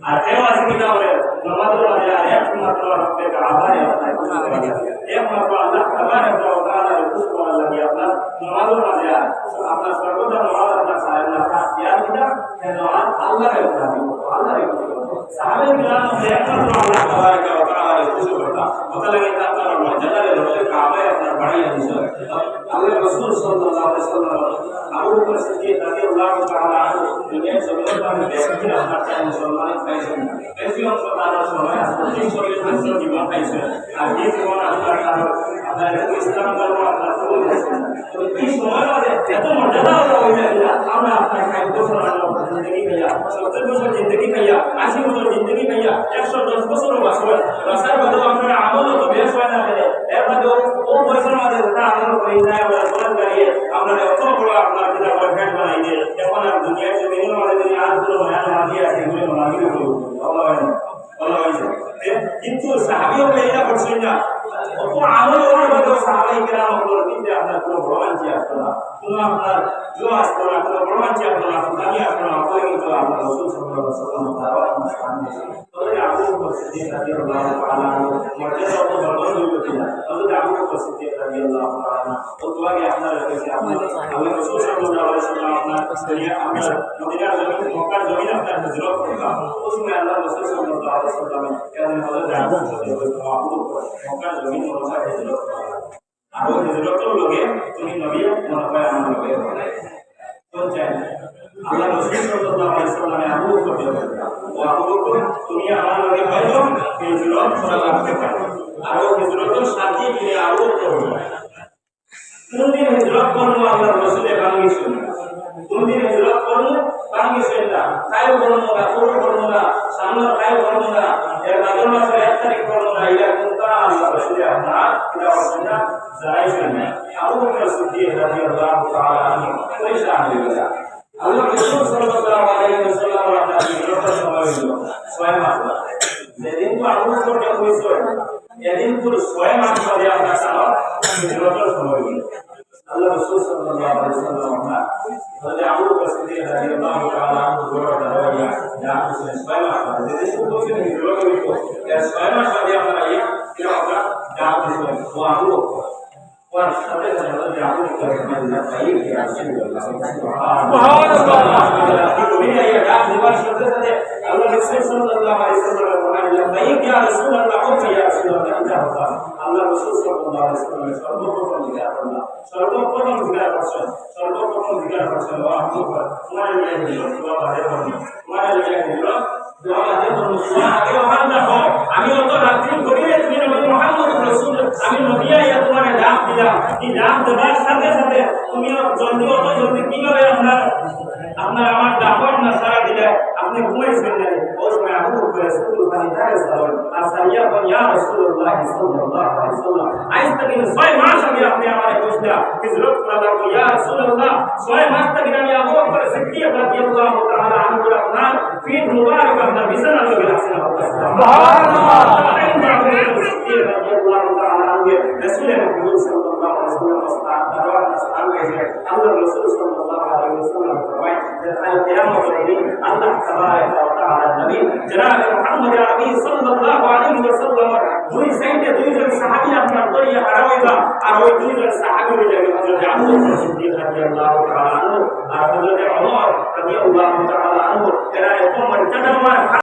আর কেউ আছে কিনা বলে নামাজের মাঝে আর একমাত্র রব্বে কাবারে আপনার একমাত্র আল্লাহ তাবারক ওয়া তাআলার খুশি করার লাগি আপনার নামাজের মাঝে আপনার সর্বদা নামাজ আপনার সাহেব না ইয়ার কিনা কেন আল্লাহর ইবাদত আল্লাহর ইবাদত সাহাবে কিরাম একমাত্র আল্লাহ তাবারক ওয়া তাআলার খুশি করতা কথা লাগে তার মর্যাদার রব্বে কাবারে আপনার বাড়িয়ে দিয়েছে আল্লাহ রাসূল সাল্লাল্লাহু আলাইহি ওয়াসাল্লাম আবু বকর সিদ্দিক রাদিয়াল্লাহু তাআলা আনহু দুনিয়ার জমিনের মধ্যে ব্যক্তি আপনার চাই মুসলমানের পাইছেন বেশি অংশ তার সময় আসলে শরীর হাসল জীবন পাইছে আর এই জীবন আপনার আপনার ইসলাম ধর্ম আপনার কবুল হয়েছে তো এই সময় মধ্যে এত মর্যাদা হয়ে যায় আমরা আপনার 60 বছর জিন্দগি খাইয়া 70 বছর জিন্দগি খাইয়া 80 বছর জিন্দগি খাইয়া 110 বছরও বাঁচবেন বাঁচার বাদেও আপনার আমল তো বেশ হয় না এর বাদেও ও বয়সের মধ্যে ওটা আমল করে যায় আমরা বলেন দাঁড়িয়ে আমরা এত বড় আপনার যেটা বয়ফ্রেন্ড বানাই দিয়ে এখন আর দুনিয়ার জমিনের মধ্যে যদি আর কোনো মায়া মাগিয়ে আছে এগুলো মাগিয়ে কিন্তু সাহাবিও এটা করছেন না অত আমল হওয়ার বাদেও সাহাবাই কেরাম কিন্তু আপনার কোনো ভ্রমাঞ্চি আসতো না কোনো আপনার জো আসতো না কোনো ভ্রমাঞ্চি আসতো না দামি আসতো না অত কিন্তু আপনার রসুল সাল্লাল্লাহু আলাইহি ওয়াসাল্লাম দাওয়াত সামনে তবে আবু বকর সিদ্দিক রাদিয়াল্লাহু তাআলা মর্যাদা অত বড় হইল কিনা তবে আবু বকর সিদ্দিক রাদিয়াল্লাহু তাআলা ও তোয়াগে আপনার কাছে আপনার আল্লাহ রাসূল সাল্লাল্লাহু আলাইহি ওয়াসাল্লাম আপনার দুনিয়া আপনার মদিনার জমিন মক্কার জমিন আপনার হিজরত করলাম ওই সময় আল্লাহ রাসূল সাল্লাল্লাহু আলাইহি ওয়াসাল্লাম কেন হযরত আবু বকর মক্কার জমিন মক্কা হিজরত করলাম আর ওই হিজরতের লগে তুমি নবী মনে হয় আমার লগে তো চাই আল্লাহ রাসূল সাল্লাল্লাহু আলাইহি ওয়াসাল্লাম আবু বকর ও আবু বকর তুমি আমার লগে হয়তো হিজরত করা লাগবে আর ওই হিজরতের সাথে তুমি আরো করবে কোনদিন হিজরত করবো আল্লাহ রাসূলে বাংলাদেশে কোনদিন হিজরত করবো বাংলাদেশে না কায়ো করবো না পুরো করবো না সামনে কায়ো করবো না এর আগের মাসের 1 তারিখ করবো না এটা কোনটা আল্লাহ রাসূলে আপনার এটা অসুবিধা জায়েজ না আবু বকর সিদ্দিক রাদিয়াল্লাহু তাআলা আনহু পয়সা আনলেন আল্লাহ রাসূল সাল্লাল্লাহু আলাইহি ওয়াসাল্লাম আপনার হিজরতের সময় হলো 6 মাস যেদিন তো আবু বকর হইছে এদিন পুরো 6 মাস ধরে আপনার সালাত হিজরতের সময় হলো আল্লাহ রাসূল সাল্লাল্লাহু আলাইহি ওয়াসাল্লাম হযরত আবু বকর সিদ্দিক রাদিয়াল্লাহু তাআলা আনহু দৌড়া দাঁড়াইয়া যা কিছু 6 মাস ধরে যেদিন তো হিজরত হইতো এই 6 মাস ধরে আমরা কি আমরা যা কিছু ও আবু বকর ওর সাথে সাথে আবু বকর রাদিয়াল্লাহু তাআলা সুবহানাল্লাহ কি বলি এই যা দিবার সাথে সাথে আল্লাহ রাসূল সাল্লাল্লাহু আলাইহি ওয়াসাল্লাম বলেন তাইয়্যিব ইয়া রাসূলুল্লাহ ও ইয়া রাসূলুল্লাহ এটা কথা আল্লাহ রাসূল সাল্লাল্লাহু আলাইহি ওয়াসাল্লাম সর্বপ্রথম জিজ্ঞাসা করলেন সর্বপ্রথম জিজ্ঞাসা করছেন ও আবু বকর তোমার লাগে দিল তোমার বাড়ি বন্ধ তোমার লাগে দিল তোমার লাগে বন্ধ আগে ওখান দেখো আমি অত রাত্রি করিয়ে তুমি নবী মুহাম্মদ রাসূল আমি নবিয়া ইয়া তোমার ডাক দিলাম এই ডাক দেওয়ার সাথে সাথে তুমি জলদি অত জলদি কিভাবে আপনার আমার ডাকর না সারা দিলে আপনি ঘুমাইছেন না ওই সময় আবু বকর রাসূল পানি দাঁড়িয়ে ছিলেন আর সাইয়া বলেন ইয়া রাসূলুল্লাহ সাল্লাল্লাহু আলাইহি ওয়াসাল্লাম আজ থেকে 6 মাস আগে আপনি আমারে কইছিলেন হিজরত করা লাগবে ইয়া রাসূলুল্লাহ 6 মাস থেকে আমি আবু বকর সিদ্দিক রাদিয়াল্লাহু তাআলা আনহু আপনার ফিট মুবারক আপনার বিছানা লগে রাখছেন সুবহানাল্লাহ সিদ্দিক রাদিয়াল্লাহু তাআলা আনহু রাসূলের মুহাম্মদ সাল্লাল্লাহু আলাইহি ওয়াসাল্লাম দাওয়াত ইসলাম গেছে আল্লাহ রাসূল সাল্লাল্লাহু আলাইহি ওয়াসাল্লাম ফরমায় যে আল কিয়ামতের দিন আল্লাহ তাবারক ওয়া তাআলা নবী জনাব মুহাম্মদ আরবি সাল্লাল্লাহু আলাইহি ওয়াসাল্লাম দুই সাইডে দুইজন সাহাবী আপনার দরিয়া হারাইবা আর ওই দুইজন সাহাবীর লাগে হযরত আবু বকর সিদ্দিক রাদিয়াল্লাহু তাআলা আনহু আর হযরত ওমর রাদিয়াল্লাহু তাআলা আনহু